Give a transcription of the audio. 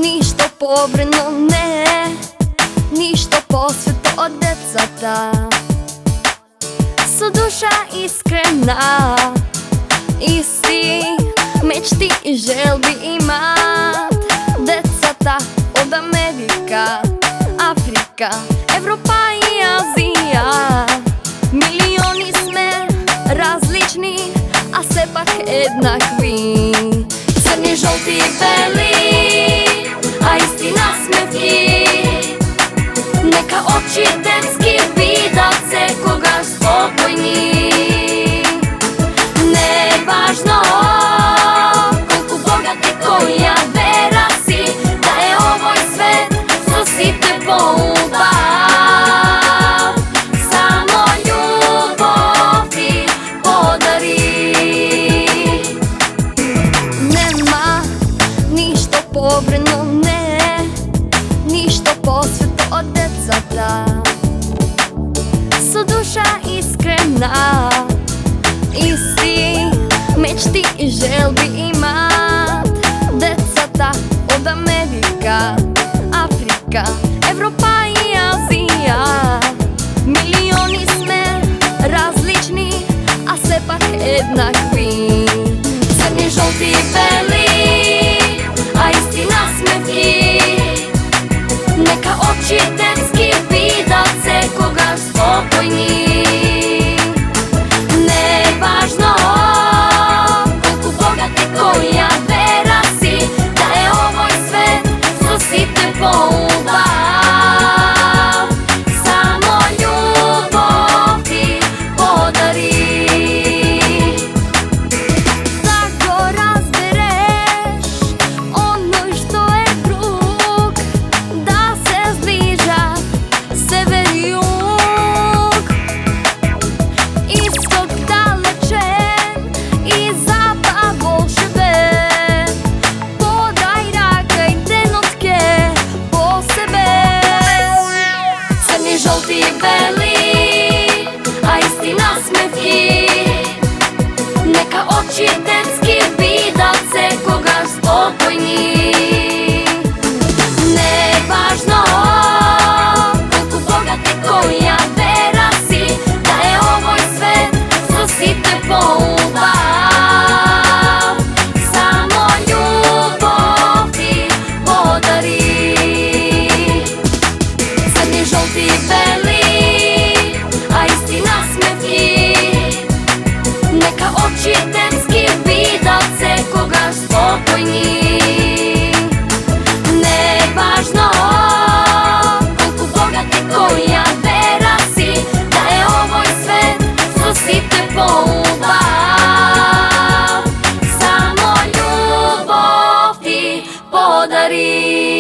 нищо повредно не е, нищо по-свето от децата. С душа искрена, исти мечти и желби имат децата от Америка, Африка, Европа и Азия. Милиони сме различни, а все пак еднакви. Черни, жълти и бели, а истина сметки. Нека очи детски видят секогаш спокойни. Не е важно колко богат и коя вера си, да е овой свет за сите по-убав. Само любов ти подари. Нема нищо повредно не е, нищо по-свето от децата. С душа искрена, исти мечти и желби имат децата от Америка, Африка, Европа и Азия. Милиони сме различни, а все пак еднакви. Черни, жълти и бели, а истина сметки. Нека очи детски видят секогаш спокойни. Не е важно колко богат и коя вера си, да е овой свет за сите по-убав. Само любов ти подари. Да го разбереш, оно що е друг, да се сближат север и юг, изток далечен и запад вълшебен. Подай ръка и денотке по себе. Черни, жълти и бели, а истина сметки. Нека очи детски видят секогаш спокойни. Не е важно колко богат и коя вера си, да е овой свет за сите по-убав. Само любов ти подари. Черни, жълти и бели, а истина сметки. Нека очи детски видят секогаш спокойни. Не е важно колко богат и коя вера си, да е овой свет за сите по-убав. Само любов ти подари.